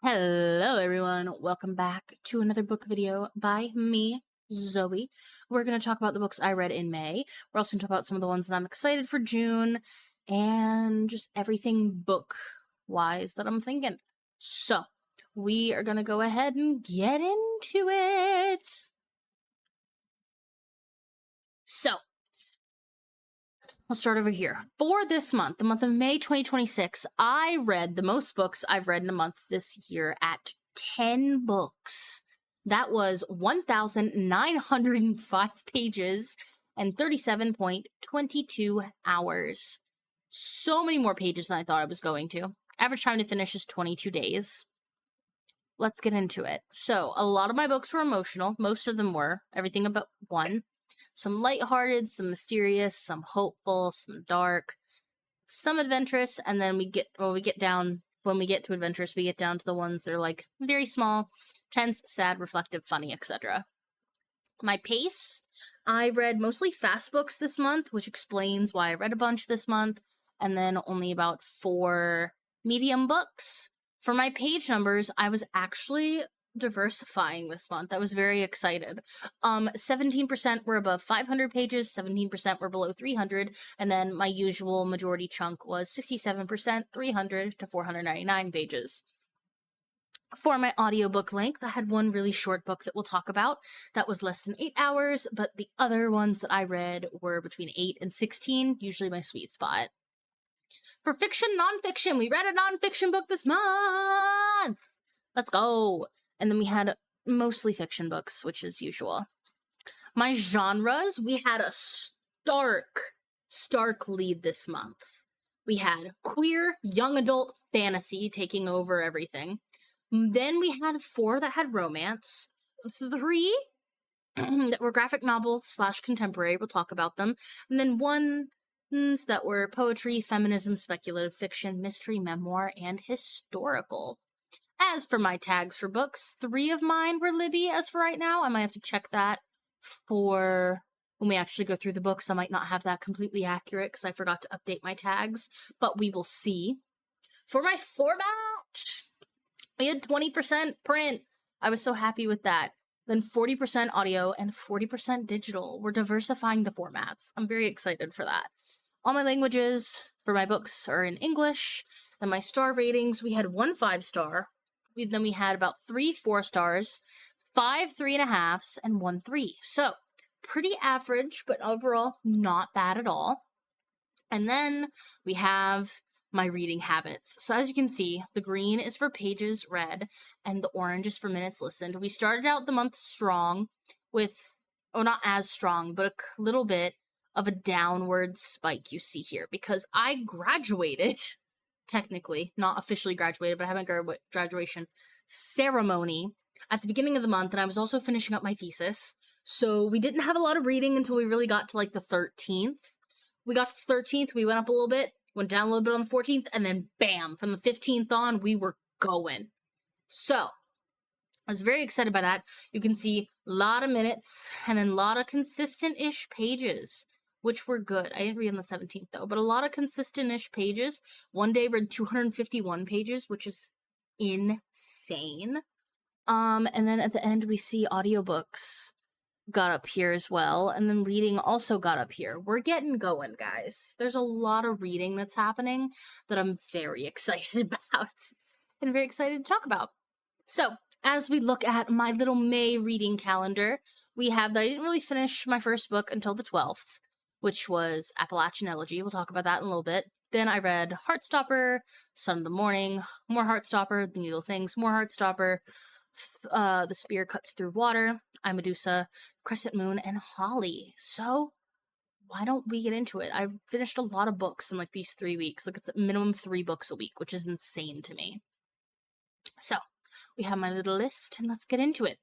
Hello everyone, welcome back to another book video by me, Zoe. We're going to talk about the books I read in May. We're also going to talk about some of the ones that I'm excited for June, and just everything book-wise that I'm thinking. So, we are going to go ahead and get into it! So, I'll start over here. For this month, the month of May 2026, I read the most books I've read in a month this year at 10 books. That was 1,905 pages and 37.22 hours. So many more pages than I thought I was going to. Average time to finish is 22 days. Let's get into it. So, a lot of my books were emotional. Most of them were. Everything about one. Some lighthearted, some mysterious, some hopeful, some dark, some adventurous, and then when we get to adventurous, we get down to the ones that are like very small, tense, sad, reflective, funny, etc. My pace, I read mostly fast books this month, which explains why I read a bunch this month, and then only about 4 medium books. For my page numbers, I was actually diversifying this month. I was very excited. 17% were above 500 pages, 17% were below 300, and then my usual majority chunk was 67%, 300 to 499 pages. For my audiobook length, I had one really short book that we'll talk about that was less than 8 hours, but the other ones that I read were between 8 and 16, usually my sweet spot. For fiction, nonfiction, we read a nonfiction book this month! Let's go! And then we had mostly fiction books, which is usual. My genres, we had a stark lead this month. We had queer, young adult fantasy taking over everything. Then we had 4 that had romance, 3 that were graphic novel / contemporary, we'll talk about them, and then 1 that were poetry, feminism, speculative fiction, mystery, memoir, and historical. As for my tags for books, 3 of mine were Libby as for right now. I might have to check that for when we actually go through the books. I might not have that completely accurate because I forgot to update my tags, but we will see. For my format, we had 20% print. I was so happy with that. Then 40% audio and 40% digital. We're diversifying the formats. I'm very excited for that. All my languages for my books are in English. And my star ratings, we had 1 5-star. Then we had about 3 4-stars, 5 3.5s, and 1 3. So, pretty average, but overall not bad at all. And then we have my reading habits. So as you can see, the green is for pages read, and the orange is for minutes listened. We started out the month strong with, not as strong, but a little bit of a downward spike you see here, because I graduated, technically, not officially graduated, but I have my graduation ceremony at the beginning of the month, and I was also finishing up my thesis, so we didn't have a lot of reading until we really got to, like, the 13th. We got to the 13th, we went up a little bit, went down a little bit on the 14th, and then bam, from the 15th on, we were going. So, I was very excited by that. You can see a lot of minutes, and then a lot of consistent-ish pages, which were good. I didn't read on the 17th, though, but a lot of consistent-ish pages. One day read 251 pages, which is insane. And then at the end, we see audiobooks got up here as well, and then reading also got up here. We're getting going, guys. There's a lot of reading that's happening that I'm very excited about and very excited to talk about. So, as we look at my little May reading calendar, we have that I didn't really finish my first book until the 12th, which was Appalachian Elegy. We'll talk about that in a little bit. Then I read Heartstopper, Sun of the Morning, more Heartstopper, The Needle Things, more Heartstopper, The Spear Cuts Through Water, I, Medusa, Crescent Moon, and Holly. So, why don't we get into it? I've finished a lot of books in, like, these 3 weeks. Like, it's a minimum 3 books a week, which is insane to me. So, we have my little list, and let's get into it.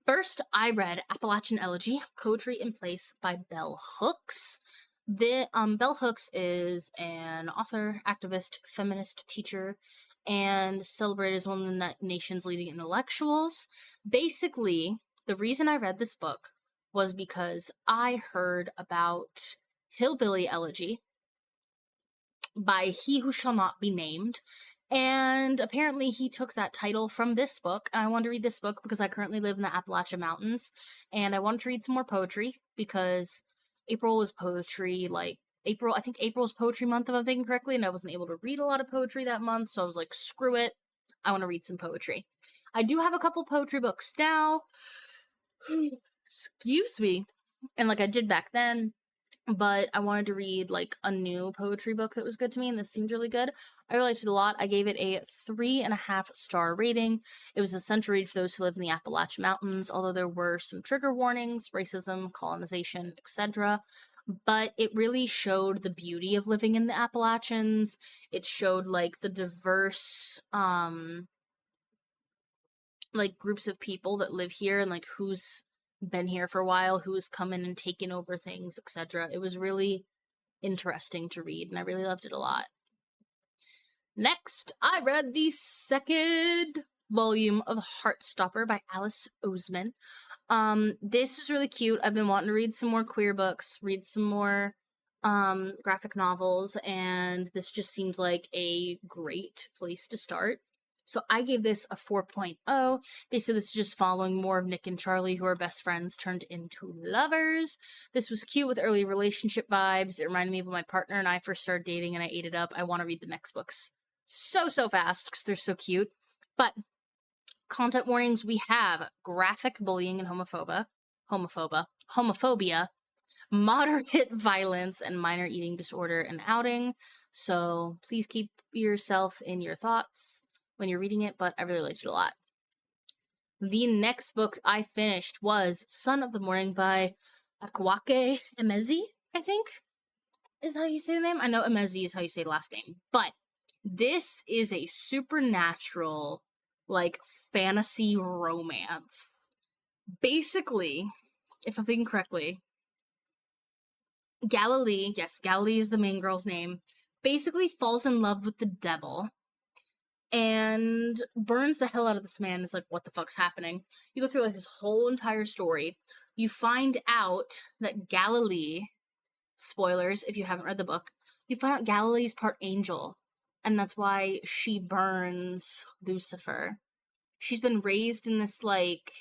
First, I read Appalachian Elegy, Poetry in Place by Bell Hooks. Bell Hooks is an author, activist, feminist teacher, and celebrated as one of the nation's leading intellectuals. Basically, the reason I read this book was because I heard about Hillbilly Elegy by He Who Shall Not Be Named, And apparently he took that title from this book. And I wanted to read this book because I currently live in the Appalachian Mountains. And I wanted to read some more poetry because April was poetry, like, I think April's poetry month, if I'm thinking correctly. And I wasn't able to read a lot of poetry that month. So I was like, screw it. I want to read some poetry. I do have a couple poetry books now. Excuse me. And like I did back then, but I wanted to read like a new poetry book that was good to me, and this seemed really good. I really liked it a lot. I gave it a 3.5-star rating. It was essential read for those who live in the Appalachian Mountains, although there were some trigger warnings, racism, colonization, etc. But it really showed the beauty of living in the Appalachians. It showed like the diverse like groups of people that live here and like who's been here for a while, who's come in and taken over things, etc. It was really interesting to read, and I really loved it a lot. Next, I read the second volume of Heartstopper by Alice Oseman. This is really cute. I've been wanting to read some more queer books, read some more graphic novels, and this just seems like a great place to start. So I gave this a 4.0. Basically, this is just following more of Nick and Charlie, who are best friends turned into lovers. This was cute with early relationship vibes. It reminded me of when my partner and I first started dating, and I ate it up. I want to read the next books so fast because they're so cute. But content warnings, we have graphic bullying and homophobia, moderate violence, and minor eating disorder and outing. So please keep yourself in your thoughts when you're reading it, but I really liked it a lot. The next book I finished was Son of the Morning by Akwake Emezi, I think is how you say the name. I know Emezi is how you say the last name, but this is a supernatural, like, fantasy romance. Basically, if I'm thinking correctly, Galilee, yes, Galilee is the main girl's name, basically falls in love with the devil and burns the hell out of this man. It's like, what the fuck's happening? You go through like this whole entire story. You find out that Galilee, spoilers if you haven't read the book, you find out Galilee's part angel, and that's why she burns Lucifer. She's been raised in this, like,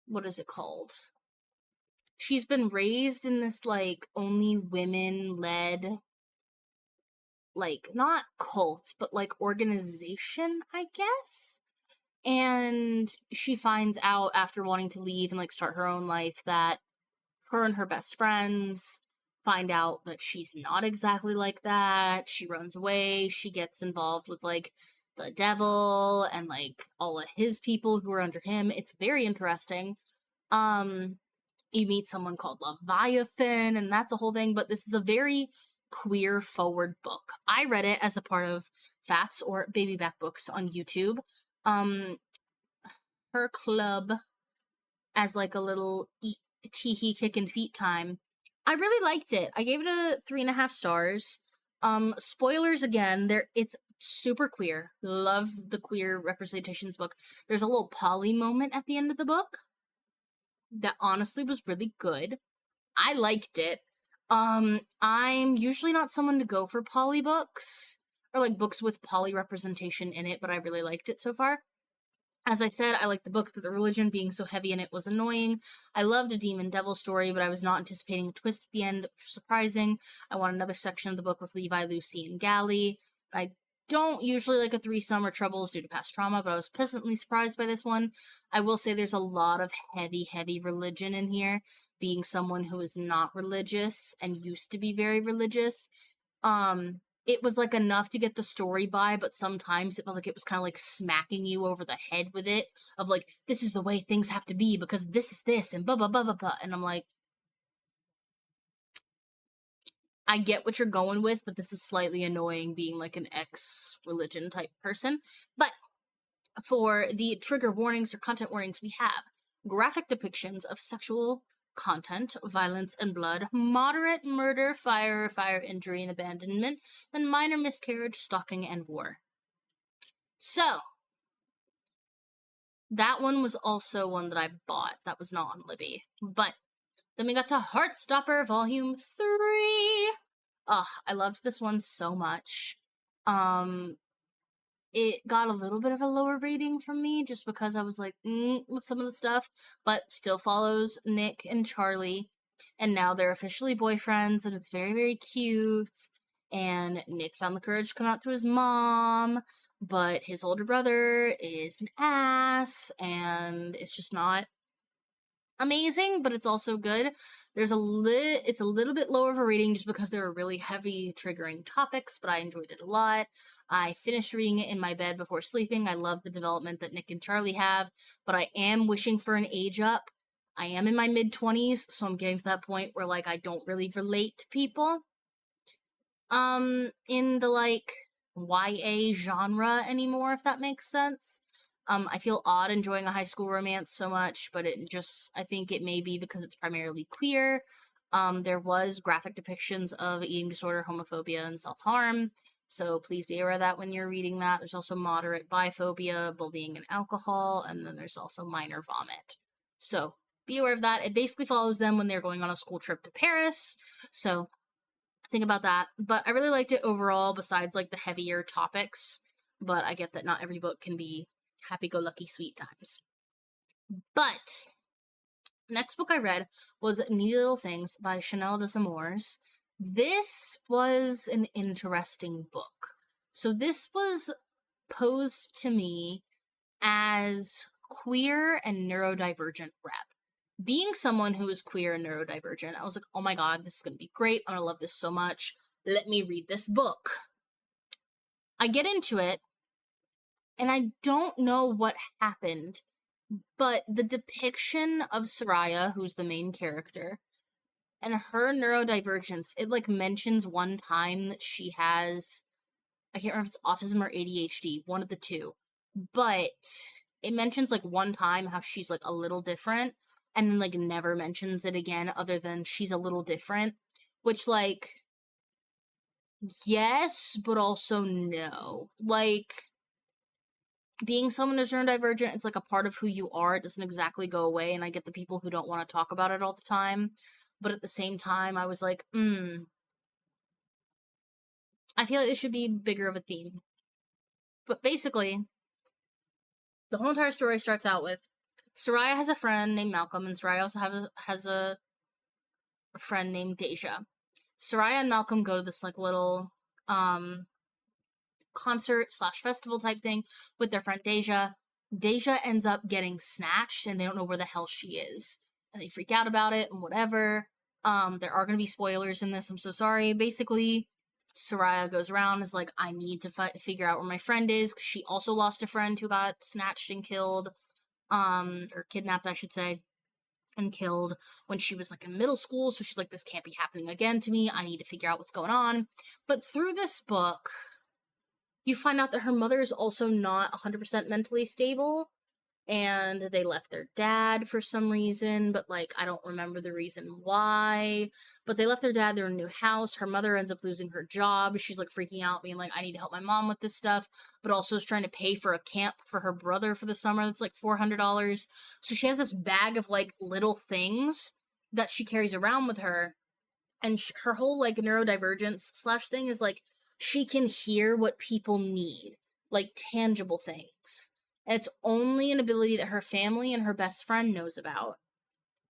what is it called? She's been raised in this, like, only women-led, like, not cult, but, like, organization, I guess? And she finds out after wanting to leave and, like, start her own life that her and her best friends find out that she's not exactly like that. She runs away. She gets involved with, like, the devil and, like, all of his people who are under him. It's very interesting. You meet someone called Leviathan, and that's a whole thing, but this is a very queer forward book. I read it as a part of Fats or Baby Back Books on YouTube. Her club as like a little tee-hee kicking feet time. I really liked it. I gave it a 3.5 stars. Spoilers again, it's super queer. Love the queer representations book. There's a little poly moment at the end of the book that honestly was really good. I liked it. I'm usually not someone to go for poly books or like books with poly representation in it, but I really liked it so far. As I said, I liked the book, but the religion being so heavy in it was annoying. I loved a demon devil story, but I was not anticipating a twist at the end that was surprising. I want another section of the book with Levi, Lucy, and Gally. I don't usually like a threesome or troubles due to past trauma, but I was pleasantly surprised by this one. I will say there's a lot of heavy religion in here, being someone who is not religious and used to be very religious. It was like enough to get the story by, but sometimes it felt like it was kind of like smacking you over the head with it, of like, this is the way things have to be because this is this and blah blah blah blah blah. And I'm like, I get what you're going with, but this is slightly annoying being like an ex-religion type person. But for the trigger warnings or content warnings, we have graphic depictions of sexual content, violence, and blood, moderate murder, fire injury, and abandonment, and minor miscarriage, stalking, and war. So, that one was also one that I bought. That was not on Libby. But then we got to Heartstopper Volume 3. Ugh, I loved this one so much. it got a little bit of a lower rating from me just because I was like, with some of the stuff, but still follows Nick and Charlie. And now they're officially boyfriends, and it's very, very cute. And Nick found the courage to come out to his mom, but his older brother is an ass, and it's just not amazing, but it's also good. It's a little bit lower of a rating just because there are really heavy triggering topics, but I enjoyed it a lot. I finished reading it in my bed before sleeping. I love the development that Nick and Charlie have, but I am wishing for an age up. I am in my mid 20s, so I'm getting to that point where like I don't really relate to people in the like YA genre anymore, if that makes sense. I feel odd enjoying a high school romance so much, but I think it may be because it's primarily queer. There was graphic depictions of eating disorder, homophobia, and self-harm, so please be aware of that when you're reading that. There's also moderate biphobia, bullying, and alcohol, and then there's also minor vomit. So be aware of that. It basically follows them when they're going on a school trip to Paris, so think about that. But I really liked it overall, besides like the heavier topics. But I get that not every book can be happy-go-lucky sweet times. But next book I read was Needy Little Things by Chanel des Amours. This was an interesting book. So this was posed to me as queer and neurodivergent rep. Being someone who is queer and neurodivergent, I was like, oh my god, this is going to be great. I'm going to love this so much. Let me read this book. I get into it, and I don't know what happened, but the depiction of Soraya, who's the main character, and her neurodivergence, it like mentions one time that she has, I can't remember if it's autism or ADHD, one of the two, but it mentions like one time how she's like a little different, and then like never mentions it again other than she's a little different, which like, yes, but also no. Like, being someone who's neurodivergent, it's like a part of who you are. It doesn't exactly go away, and I get the people who don't want to talk about it all the time. But at the same time, I was like, I feel like this should be bigger of a theme. But basically, the whole entire story starts out with Soraya has a friend named Malcolm, and Soraya also has a friend named Deja. Soraya and Malcolm go to this like little concert slash festival type thing with their friend Deja. Deja ends up getting snatched, and they don't know where the hell she is, and they freak out about it and whatever. There are going to be spoilers in this. I'm so sorry. Basically, Soraya goes around is like, I need to figure out where my friend is, because she also lost a friend who got snatched and killed, or kidnapped, I should say, and killed when she was like in middle school. So she's like, this can't be happening again to me. I need to figure out what's going on. But through this book, you find out that her mother is also not 100% mentally stable, and they left their dad for some reason, but like I don't remember the reason why. But they left their dad, they're in a new house. Her mother ends up losing her job. She's like freaking out, being like, I need to help my mom with this stuff, but also is trying to pay for a camp for her brother for the summer that's like $400. So she has this bag of like little things that she carries around with her, and her whole like neurodivergence slash thing is like she can hear what people need, like tangible things. And it's only an ability that her family and her best friend knows about.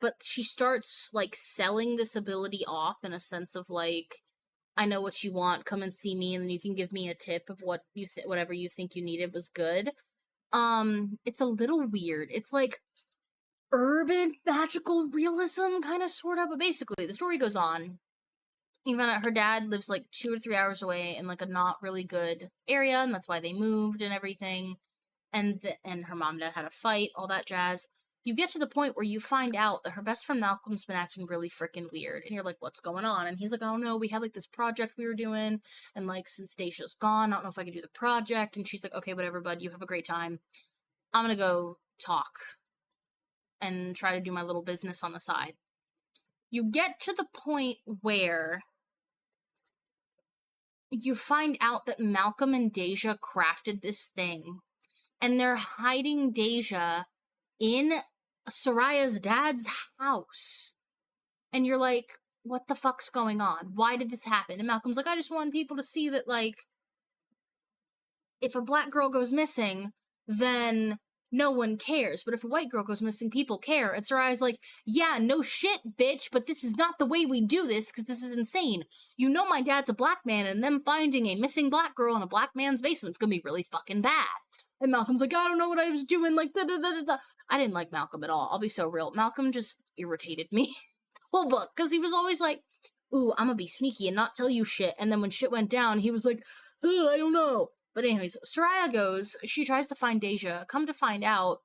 But she starts like selling this ability off in a sense of like, I know what you want, come and see me, and then you can give me a tip of what whatever you think you needed was good. It's a little weird. It's like urban magical realism kind of sort of, but basically the story goes on. You found out her dad lives like 2 or 3 hours away in like a not really good area, and that's why they moved and everything. And her mom and dad had a fight, all that jazz. You get to the point where you find out that her best friend Malcolm's been acting really freaking weird, and you're like, what's going on? And he's like, oh no, we had like this project we were doing, and like since Dacia's gone, I don't know if I can do the project. And she's like, okay, whatever, bud, you have a great time. I'm gonna go talk and try to do my little business on the side. You get to the point where you find out that Malcolm and Deja crafted this thing, and they're hiding Deja in Soraya's dad's house. And you're like, what the fuck's going on? Why did this happen? And Malcolm's like, I just want people to see that, like, if a black girl goes missing, then no one cares. But if a white girl goes missing, people care. And Soraya's like, yeah, no shit, bitch, but this is not the way we do this, because this is insane. You know my dad's a black man, and them finding a missing black girl in a black man's basement's gonna be really fucking bad. And Malcolm's like, I don't know what I was doing, like, da-da-da-da-da. I didn't like Malcolm at all, I'll be so real. Malcolm just irritated me the whole book, because he was always like, ooh, I'm gonna be sneaky and not tell you shit. And then when shit went down, he was like, I don't know. But anyways, Soraya goes, she tries to find Deja. Come to find out,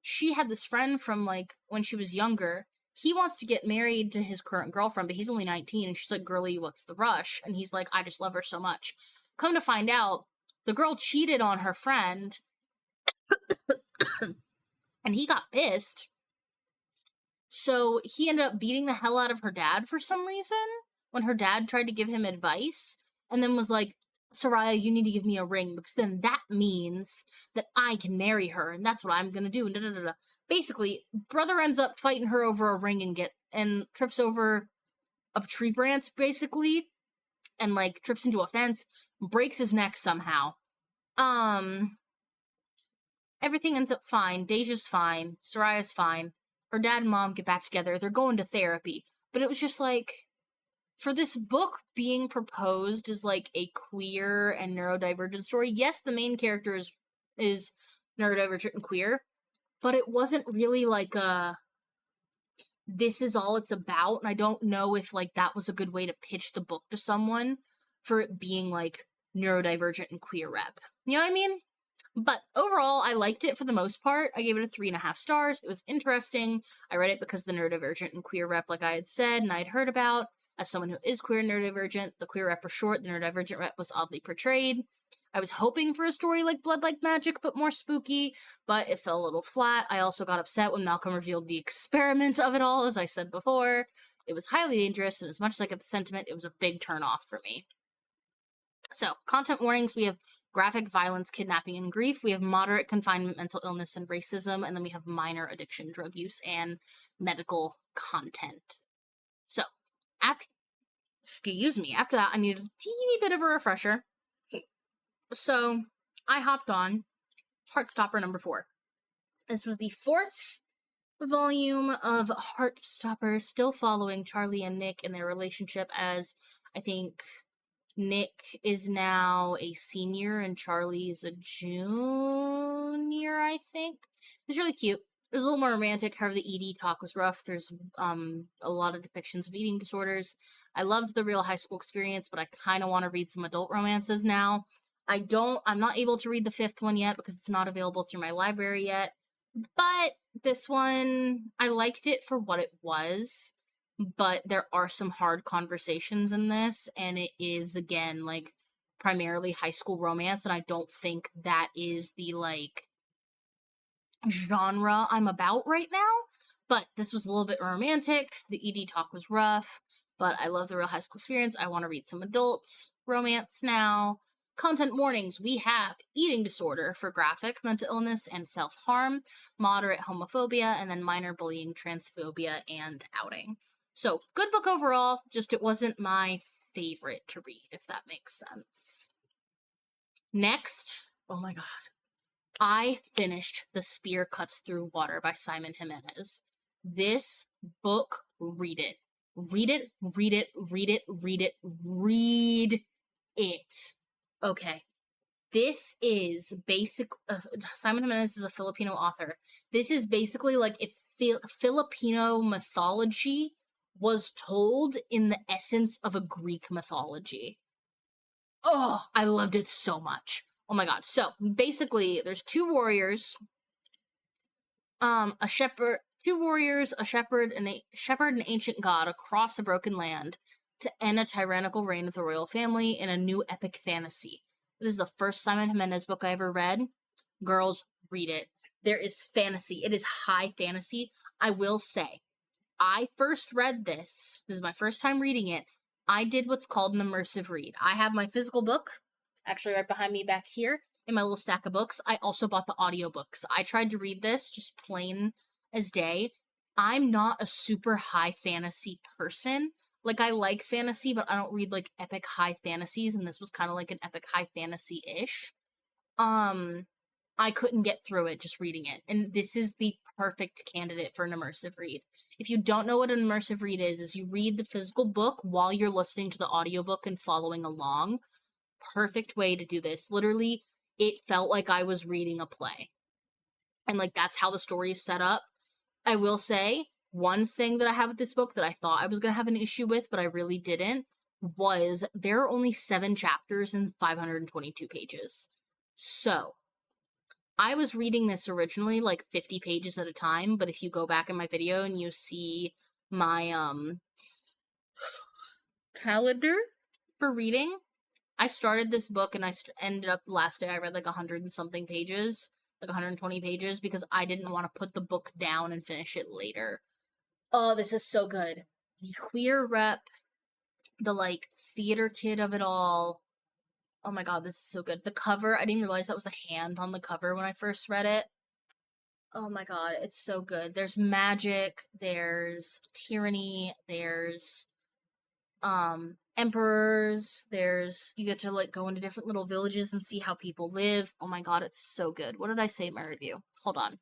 she had this friend from, like, when she was younger. He wants to get married to his current girlfriend, but he's only 19, and she's like, girlie, what's the rush? And he's like, I just love her so much. Come to find out, the girl cheated on her friend, and he got pissed. So he ended up beating the hell out of her dad for some reason, when her dad tried to give him advice, and then was like, Soraya, you need to give me a ring, because then that means that I can marry her, and that's what I'm gonna do, and da-da-da-da. Basically, brother ends up fighting her over a ring and trips over a tree branch, basically, and, like, trips into a fence, breaks his neck somehow. Everything ends up fine. Deja's fine. Soraya's fine. Her dad and mom get back together. They're going to therapy. But it was just like, for this book being proposed as, like, a queer and neurodivergent story, yes, the main character is neurodivergent and queer, but it wasn't really like this is all it's about, and I don't know if, like, that was a good way to pitch the book to someone for it being, like, neurodivergent and queer rep. You know what I mean? But overall, I liked it for the most part. I gave it a 3.5 stars. It was interesting. I read it because the neurodivergent and queer rep, like I had said, and I'd heard about. As someone who is queer and neurodivergent, the queer rep was short, the neurodivergent rep was oddly portrayed. I was hoping for a story like Blood Like Magic, but more spooky, but it fell a little flat. I also got upset when Malcolm revealed the experiment of it all, as I said before. It was highly dangerous, and as much as I get the sentiment, it was a big turn-off for me. So, content warnings, we have graphic violence, kidnapping, and grief. We have moderate confinement, mental illness, and racism, and then we have minor addiction, drug use, and medical content. So, after that, I needed a teeny bit of a refresher. So, I hopped on Heartstopper number 4. This was the 4th volume of Heartstopper, still following Charlie and Nick in their relationship, as I think Nick is now a senior and Charlie's a junior, I think. It was really cute. It was a little more romantic, however the ED talk was rough. There's a lot of depictions of eating disorders. I loved the real high school experience, but I kind of want to read some adult romances now. I'm not able to read the 5th one yet because it's not available through my library yet. But this one, I liked it for what it was. But there are some hard conversations in this, and it is, again, like, primarily high school romance, and I don't think that is the, like, genre I'm about right now. But this was a little bit romantic. The ED talk was rough, but I love the real high school experience. I want to read some adult romance now. Content warnings, we have eating disorder for graphic, mental illness, and self-harm, moderate homophobia, and then minor bullying, transphobia, and outing. So, good book overall, just it wasn't my favorite to read, if that makes sense. Next, oh my god, I finished The Spear Cuts Through Water by Simon Jimenez. This book, read it. Read it, read it, read it, read it, read it. Okay. This is Simon Jimenez is a Filipino author. This is basically like if Filipino mythology was told in the essence of a Greek mythology. Oh, I loved it so much. Oh my god. So, basically, there's 2 warriors, a shepherd, and an ancient god across a broken land to end a tyrannical reign of the royal family in a new epic fantasy. This is the first Simon Jimenez book I ever read. Girls, read it. There is fantasy. It is high fantasy. I will say, I first read this is my first time reading it. I did what's called an immersive read. I have my physical book, actually right behind me back here, in my little stack of books. I also bought the audiobooks. I tried to read this just plain as day. I'm not a super high fantasy person. Like, I like fantasy, but I don't read, like, epic high fantasies, and this was kind of like an epic high fantasy-ish. I couldn't get through it just reading it. And this is the perfect candidate for an immersive read. If you don't know what an immersive read is you read the physical book while you're listening to the audiobook and following along. Perfect way to do this. Literally, it felt like I was reading a play. And like that's how the story is set up. I will say, one thing that I have with this book that I thought I was going to have an issue with, but I really didn't, was there are only 7 chapters and 522 pages. So, I was reading this originally like 50 pages at a time, but if you go back in my video and you see my calendar for reading, I started this book and I ended up the last day I read like 100 and something pages, like 120 pages, because I didn't want to put the book down and finish it later. Oh, this is so good. The queer rep, the like theater kid of it all. Oh my god, this is so good. The cover, I didn't realize that was a hand on the cover when I first read it. Oh my god, it's so good. There's magic, there's tyranny, there's emperors, there's you get to like go into different little villages and see how people live. Oh my god, it's so good. What did I say in my review? Hold on.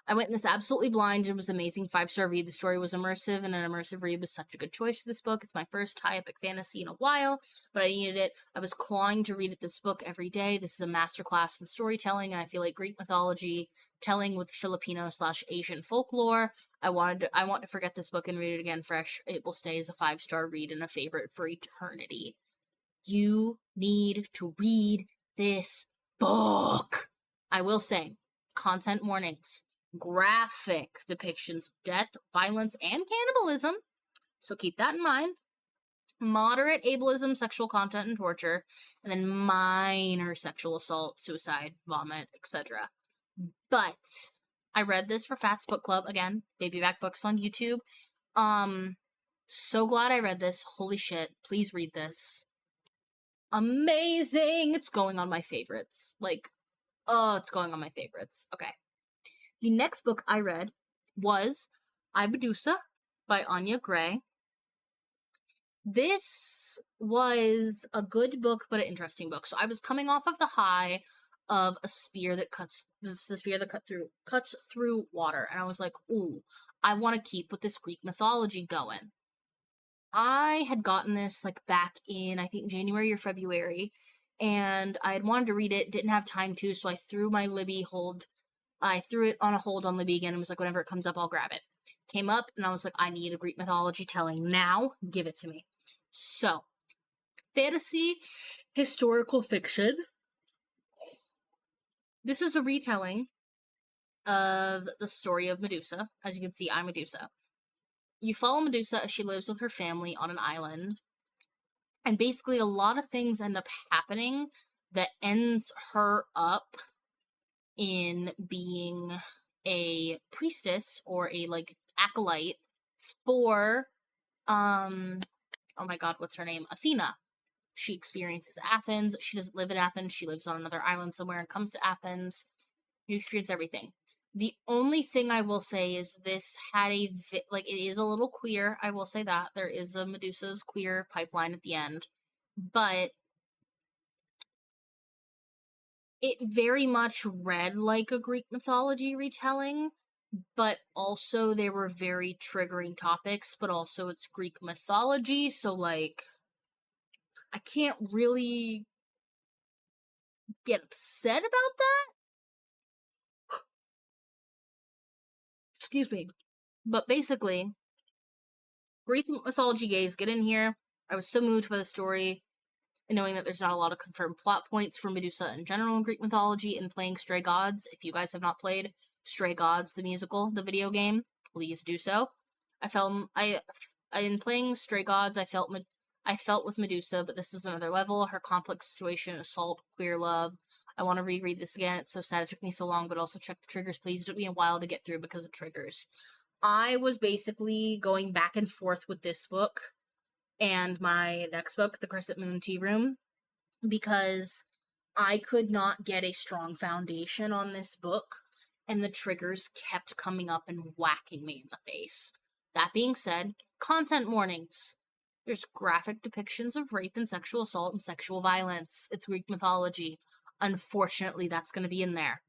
I went in this absolutely blind and it was amazing. 5-star read. The story was immersive, and an immersive read was such a good choice for this book. It's my first high epic fantasy in a while, but I needed it. I was clawing to read this book every day. This is a masterclass in storytelling, and I feel like Greek mythology, telling with Filipino/Asian folklore. I want to forget this book and read it again fresh. It will stay as a 5-star read and a favorite for eternity. You need to read this book. I will say, content warnings. Graphic depictions of death, violence, and cannibalism, so keep that in mind. Moderate ableism, sexual content, and torture, and then minor sexual assault, suicide, vomit, etc. But I read this for Fats Book Club, again, Babyback Books on YouTube. So glad I read this. Holy shit, please read this. Amazing! It's going on my favorites. Like, oh, it's going on my favorites. Okay. The next book I read was I, Medusa by Anya Gray. This was a good book, but an interesting book. So I was coming off of the high of a spear that cuts through water, and I was like, ooh, I want to keep with this Greek mythology going. I had gotten this like back in I think January or February, and I had wanted to read it, didn't have time to, so I threw my Libby hold. I threw it on a hold on Libby again and was like, whenever it comes up, I'll grab it. Came up, and I was like, I need a Greek mythology telling now. Give it to me. So, fantasy, historical fiction. This is a retelling of the story of Medusa. As you can see, I'm Medusa. You follow Medusa as she lives with her family on an island. And basically, a lot of things end up happening that ends her up in being a priestess or a like acolyte for oh my god, what's her name? Athena. She experiences Athens. She doesn't live in Athens. She lives on another island somewhere and comes to Athens. You experience everything. The only thing I will say is this had a like it is a little queer. I will say that there is a Medusa's queer pipeline at the end, but it very much read like a Greek mythology retelling, but also there were very triggering topics, but also it's Greek mythology, so like I can't really get upset about that. Excuse me. But basically, Greek mythology gays, get in here. I was so moved by the story, and knowing that there's not a lot of confirmed plot points for Medusa in general in Greek mythology, and playing Stray Gods. If you guys have not played Stray Gods, the musical, the video game, please do so. In playing Stray Gods, I felt with Medusa, but this was another level. Her complex situation, assault, queer love. I want to reread this again. It's so sad it took me so long, but also check the triggers, please. It took me a while to get through because of triggers. I was basically going back and forth with this book and my next book, The Crescent Moon Tea Room, because I could not get a strong foundation on this book, and the triggers kept coming up and whacking me in the face. That being said, content warnings. There's graphic depictions of rape and sexual assault and sexual violence. It's Greek mythology. Unfortunately, that's going to be in there.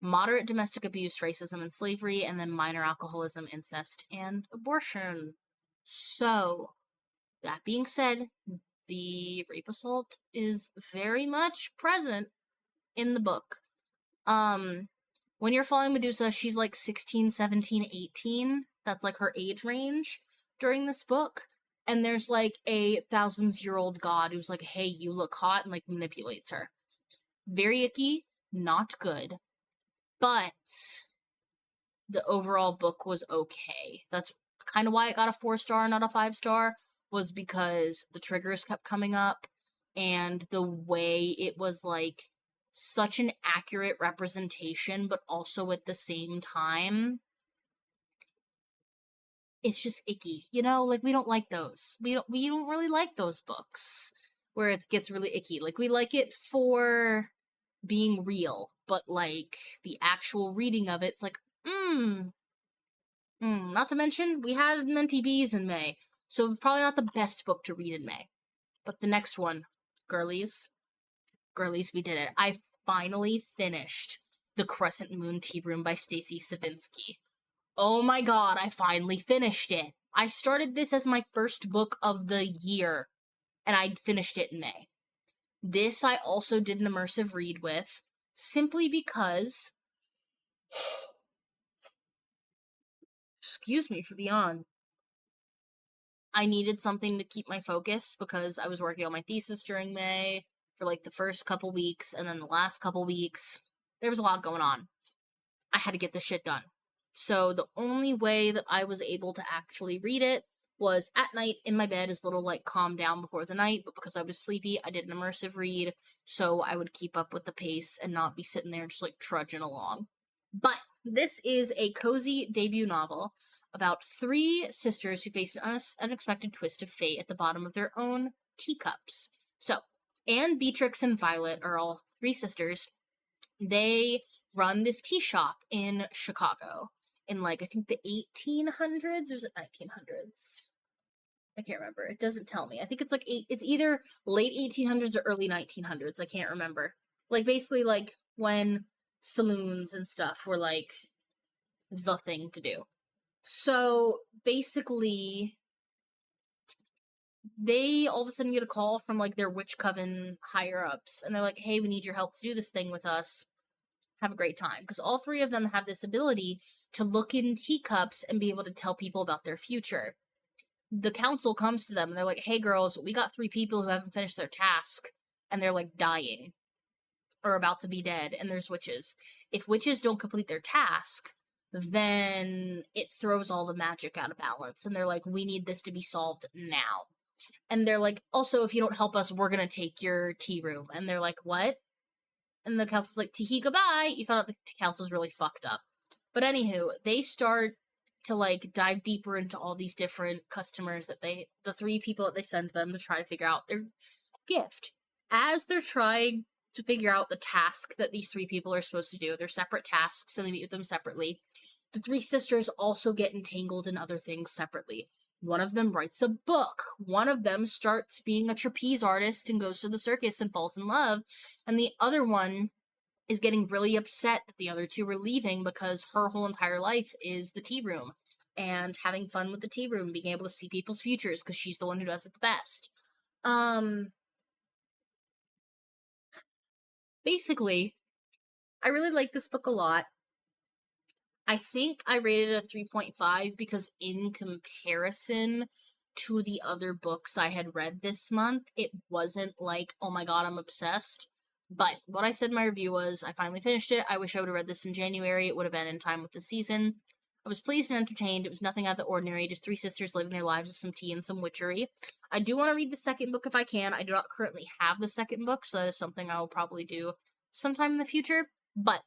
Moderate domestic abuse, racism, and slavery, and then minor alcoholism, incest, and abortion. So, that being said, the rape assault is very much present in the book. When you're following Medusa, she's like 16, 17, 18. That's like her age range during this book. And there's like a thousands-year-old god who's like, hey, you look hot, and like manipulates her. Very icky, not good. But the overall book was okay. That's kind of why it got a 4-star, not a 5-star, was because the triggers kept coming up, and the way it was like such an accurate representation, but also at the same time, it's just icky. You know, like we don't like those. We don't really like those books where it gets really icky. Like we like it for being real, but like the actual reading of it's like, not to mention, we had Menti Bees in May, so probably not the best book to read in May. But the next one, girlies, we did it. I finally finished The Crescent Moon Tea Room by Stacy Savinsky. Oh my god, I finally finished it. I started this as my first book of the year, and I finished it in May. This I also did an immersive read with, simply because... Excuse me for the yawn. I needed something to keep my focus because I was working on my thesis during May for like the first couple weeks, and then the last couple weeks, there was a lot going on. I had to get this shit done. So the only way that I was able to actually read it was at night in my bed, as little like calm down before the night, but because I was sleepy, I did an immersive read, so I would keep up with the pace and not be sitting there just like trudging along. But this is a cozy debut novel about 3 sisters who face an unexpected twist of fate at the bottom of their own teacups. So, Anne, Beatrix, and Violet are all 3 sisters. They run this tea shop in Chicago in like, I think the 1800s, or is it 1900s? I can't remember. It doesn't tell me. I think it's like it's either late 1800s or early 1900s. I can't remember. Like basically like when saloons and stuff were like the thing to do. So basically they all of a sudden get a call from like their witch coven higher ups, and they're like, hey, we need your help to do this thing with us. Have a great time. Because all 3 of them have this ability to look in teacups and be able to tell people about their future. The council comes to them and they're like, hey girls, we got 3 people who haven't finished their task, and they're like dying or about to be dead, and there's witches. If witches don't complete their task, then it throws all the magic out of balance, and they're like, we need this to be solved now. And they're like, also, if you don't help us, we're gonna take your tea room. And they're like, what? And the council's like, tee goodbye. You found out the council's really fucked up. But anywho, they start to like dive deeper into all these different customers that the 3 people that they send to them to try to figure out their gift. As they're trying to figure out the task that these 3 people are supposed to do, they're separate tasks, and they meet with them separately. The 3 sisters also get entangled in other things separately. One of them writes a book. One of them starts being a trapeze artist and goes to the circus and falls in love. And the other one is getting really upset that the other 2 are leaving because her whole entire life is the tea room and having fun with the tea room, being able to see people's futures because she's the one who does it the best. Basically, I really like this book a lot. I think I rated it a 3.5 because in comparison to the other books I had read this month, it wasn't like, oh my god, I'm obsessed. But what I said in my review was, I finally finished it. I wish I would have read this in January. It would have been in time with the season. I was pleased and entertained. It was nothing out of the ordinary, just 3 sisters living their lives with some tea and some witchery. I do want to read the second book if I can. I do not currently have the second book, so that is something I will probably do sometime in the future. But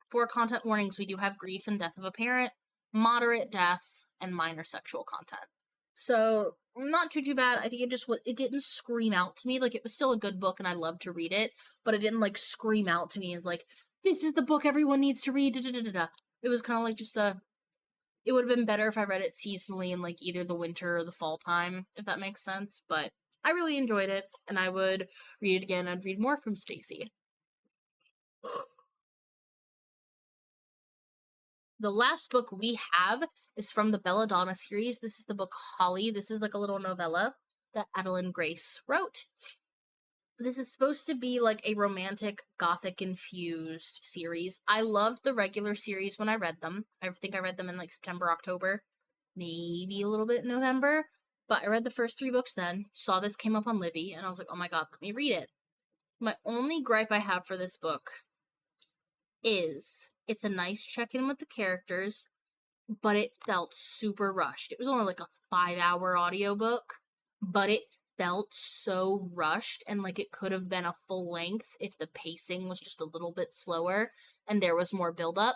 for content warnings, we do have grief and death of a parent, moderate death, and minor sexual content. So, not too bad. I think it didn't scream out to me. Like, it was still a good book and I loved to read it, but it didn't, like, scream out to me as, like, this is the book everyone needs to read, da-da-da-da-da. It was kind of like just it would have been better if I read it seasonally in, like, either the winter or the fall time, if that makes sense, but I really enjoyed it, and I would read it again. I'd read more from Stacy. The last book we have is from the Belladonna series. This is the book Holly. This is like a little novella that Adeline Grace wrote. This is supposed to be like a romantic, gothic infused series. I loved the regular series when I read them. I think I read them in like September, October, maybe a little bit in November. But I read the first 3 books then, saw this came up on Libby, and I was like, oh my god, let me read it. My only gripe I have for this book is it's a nice check-in with the characters, but it felt super rushed. It was only like a 5-hour audiobook, but it felt so rushed, and like it could have been a full length if the pacing was just a little bit slower and there was more build-up.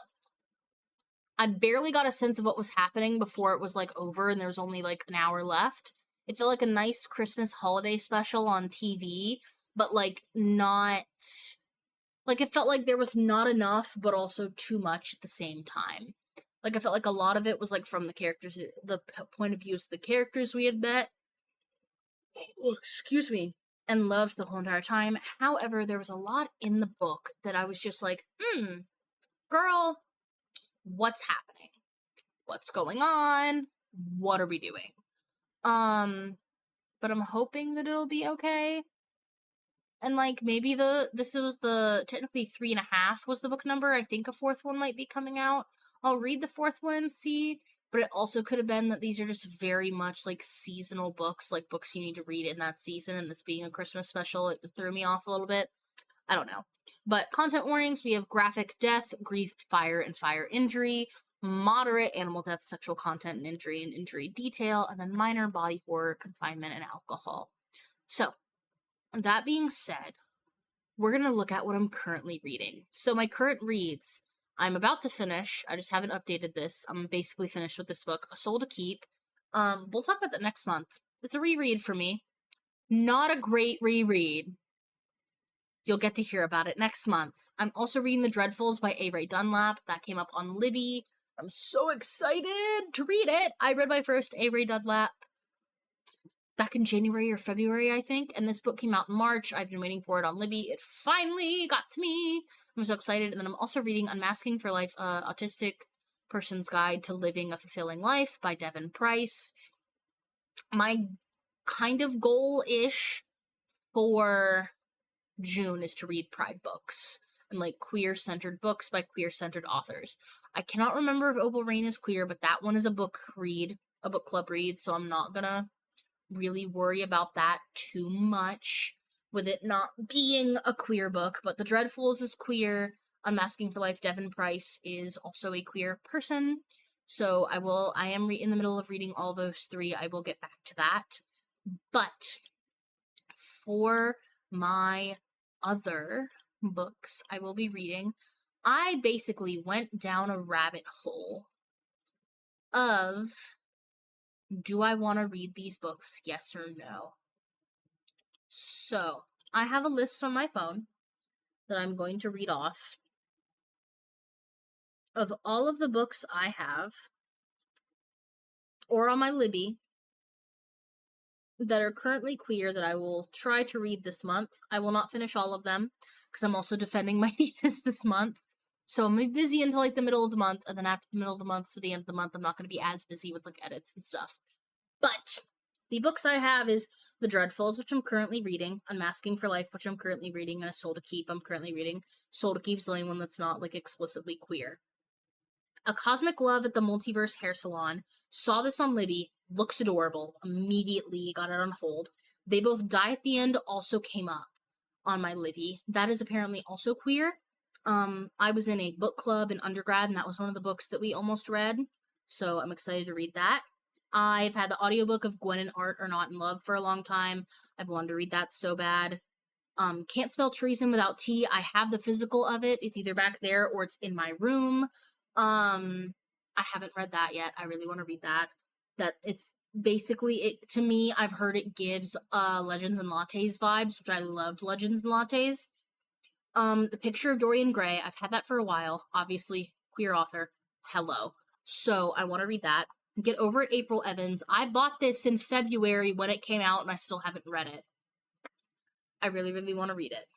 I barely got a sense of what was happening before it was like over and there was only like an hour left. It felt like a nice Christmas holiday special on TV, but like not... Like, it felt like there was not enough, but also too much at the same time. Like, I felt like a lot of it was, like, from the characters, the point of views of the characters we had met. Oh, excuse me. And loved the whole entire time. However, there was a lot in the book that I was just like, girl, what's happening? What's going on? What are we doing? But I'm hoping that it'll be okay. And, like, maybe this was technically 3.5 was the book number. I think a 4th one might be coming out. I'll read the 4th one and see, but it also could have been that these are just very much, like, seasonal books, like, books you need to read in that season, and this being a Christmas special, it threw me off a little bit. I don't know. But content warnings, we have graphic death, grief, fire, and fire injury, moderate animal death, sexual content, and injury detail, and then minor body horror, confinement, and alcohol. So, that being said, we're going to look at what I'm currently reading. So my current reads, I'm about to finish. I just haven't updated this. I'm basically finished with this book, A Soul to Keep. We'll talk about that next month. It's a reread for me. Not a great reread. You'll get to hear about it next month. I'm also reading The Dreadfuls by A. Ray Dunlap. That came up on Libby. I'm so excited to read it. I read my first A. Ray Dunlap back in January or February, I think, and this book came out in March. I've been waiting for it on Libby. It finally got to me. I'm so excited. And then I'm also reading Unmasking for Life, Autistic Person's Guide to Living a Fulfilling Life by Devin Price. My kind of goal-ish for June is to read Pride books and like queer-centered books by queer-centered authors. I cannot remember if Opal Rain is queer, but that one is a book club read, so I'm not gonna really worry about that too much with it not being a queer book. But The Dreadfuls is queer. Unmasking for Life, Devin Price is also a queer person. So I am in the middle of reading all those 3. I will get back to that. But for my other books I will be reading, I basically went down a rabbit hole of, do I want to read these books, yes or no? So, I have a list on my phone that I'm going to read off of all of the books I have, or on my Libby, that are currently queer that I will try to read this month. I will not finish all of them, because I'm also defending my thesis this month. So I'm going to be busy until like the middle of the month, and then after the middle of the month to the end of the month, I'm not going to be as busy with like edits and stuff. But the books I have is The Dreadfuls, which I'm currently reading, Unmasking for Life, which I'm currently reading, and A Soul to Keep I'm currently reading. Soul to Keep's the only one that's not like explicitly queer. A Cosmic Love at the Multiverse Hair Salon. Saw this on Libby, looks adorable, immediately got it on hold. They Both Die at the End also came up on my Libby. That is apparently also queer. I was in a book club in undergrad, and that was one of the books that we almost read, so I'm excited to read that. I've had the audiobook of Gwen and Art Are Not in Love for a long time. I've wanted to read that so bad. Can't Spell Treason Without T. I have the physical of it. It's either back there or it's in my room. I haven't read that yet. I really want to read that. That it's basically, to me, I've heard it gives Legends and Lattes vibes, which I loved Legends and Lattes. The Picture of Dorian Gray. I've had that for a while. Obviously, queer author. Hello. So I want to read that. Get Over It, April Evans. I bought this in February when it came out, and I still haven't read it. I really, really want to read it.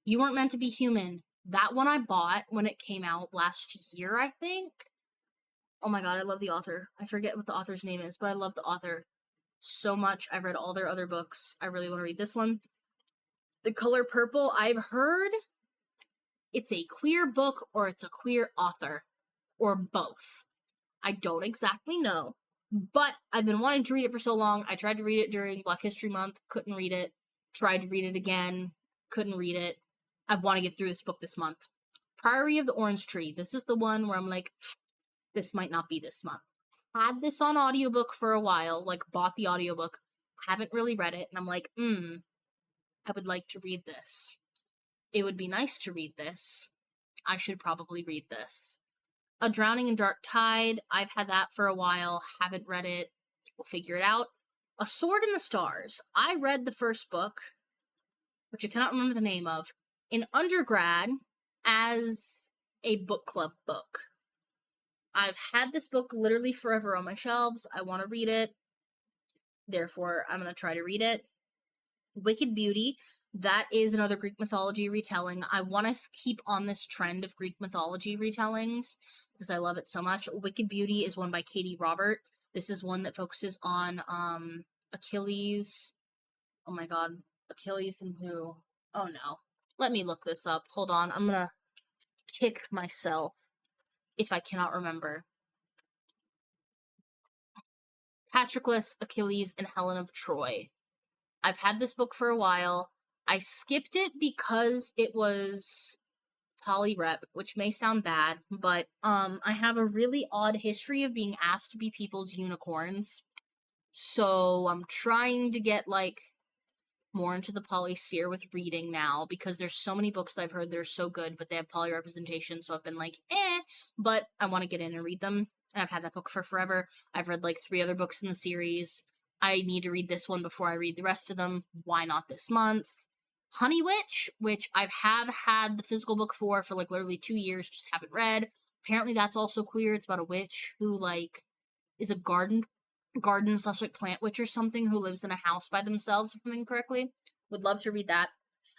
You Weren't Meant to Be Human. That one I bought when it came out last year, I think. Oh my god, I love the author. I forget what the author's name is, but I love the author so much. I've read all their other books. I really want to read this one. The Color Purple, I've heard it's a queer book or it's a queer author or both. I don't exactly know, but I've been wanting to read it for so long. I tried to read it during Black History Month, couldn't read it. Tried to read it again, couldn't read it. I want to get through this book this month. Priory of the Orange Tree. This is the one where I'm like, this might not be this month. Had this on audiobook for a while, like bought the audiobook, haven't really read it, and I'm like, I would like to read this. It would be nice to read this. I should probably read this. A Drowning in Dark Tide. I've had that for a while, haven't read it. We'll figure it out. A Sword in the Stars. I read the first book, which I cannot remember the name of, in undergrad as a book club book. I've had this book literally forever on my shelves. I want to read it. Therefore, I'm going to try to read it. Wicked Beauty. That is another Greek mythology retelling. I want to keep on this trend of Greek mythology retellings because I love it so much. Wicked Beauty is one by Katie Robert. This is one that focuses on Achilles. Oh my god. Achilles and who? Oh no. Let me look this up. Hold on. I'm gonna kick myself if I cannot remember. Patroclus, Achilles, and Helen of Troy. I've had this book for a while. I skipped it because it was polyrep, which may sound bad, but I have a really odd history of being asked to be people's unicorns. So I'm trying to get like more into the poly sphere with reading now because there's so many books that I've heard that are so good, but they have poly representation, so I've been like, but I want to get in and read them. And I've had that book for forever. I've read like 3 other books in the series. I need to read this one before I read the rest of them. Why not this month? Honey Witch, which I've had the physical book for like literally 2 years, just haven't read. Apparently that's also queer. It's about a witch who like is a garden / like plant witch or something who lives in a house by themselves, if I'm remembering correctly. Would love to read that.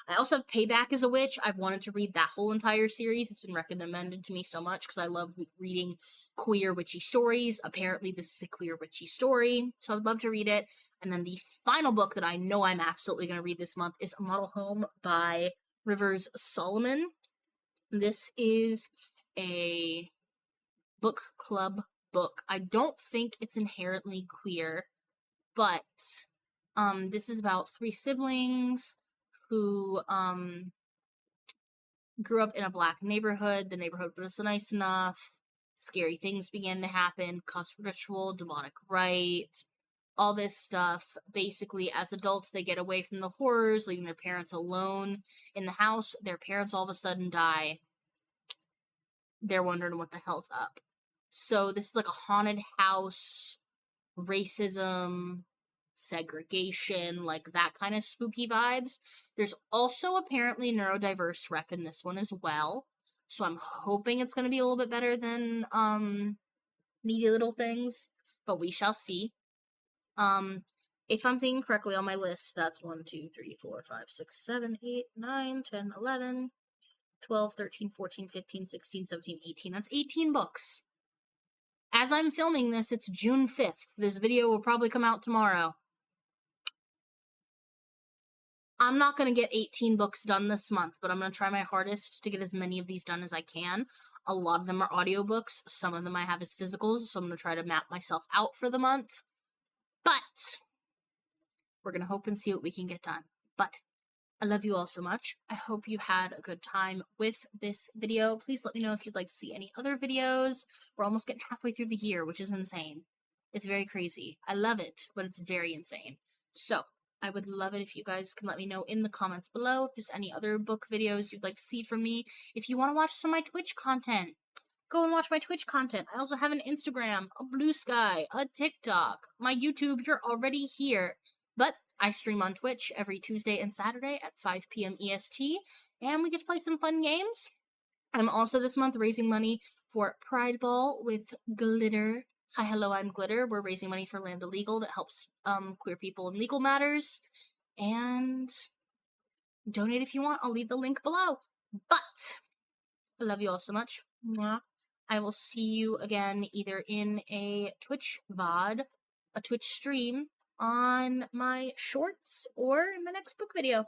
I also have Payback as a Witch. I've wanted to read that whole entire series. It's been recommended to me so much because I love reading queer witchy stories. Apparently this is a queer witchy story, so I would love to read it. And then the final book that I know I'm absolutely going to read this month is A Model Home by Rivers Solomon. This is a book club book. I don't think it's inherently queer, but this is about 3 siblings who grew up in a black neighborhood. The neighborhood was nice enough. Scary things began to happen, cause ritual, demonic rite, all this stuff. Basically, as adults, they get away from the horrors, leaving their parents alone in the house. Their parents all of a sudden die. They're wondering what the hell's up. So this is like a haunted house, racism, segregation, like that kind of spooky vibes. There's also apparently neurodiverse rep in this one as well. So I'm hoping it's going to be a little bit better than Needy Little Things, but we shall see. If I'm thinking correctly on my list, that's 1, 2, 3, 4, 5, 6, 7, 8, 9, 10, 11, 12, 13, 14, 15, 16, 17, 18. That's 18 books. As I'm filming this, it's June 5th. This video will probably come out tomorrow. I'm not going to get 18 books done this month, but I'm going to try my hardest to get as many of these done as I can. A lot of them are audiobooks. Some of them I have as physicals, so I'm going to try to map myself out for the month. But we're going to hope and see what we can get done. But I love you all so much. I hope you had a good time with this video. Please let me know if you'd like to see any other videos. We're almost getting halfway through the year, which is insane. It's very crazy. I love it, but it's very insane. So, I would love it if you guys can let me know in the comments below if there's any other book videos you'd like to see from me. If you want to watch some of my Twitch content, go and watch my Twitch content. I also have an Instagram, a Blue Sky, a TikTok, my YouTube. You're already here. But I stream on Twitch every Tuesday and Saturday at 5 p.m. EST, and we get to play some fun games. I'm also this month raising money for Pride Ball with Glitter. Hi, hello, I'm Glitter. We're raising money for Lambda Legal that helps queer people in legal matters. And donate if you want. I'll leave the link below. But I love you all so much. Mwah. I will see you again either in a Twitch VOD, a Twitch stream, on my shorts, or in my next book video.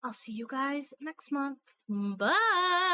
I'll see you guys next month. Bye!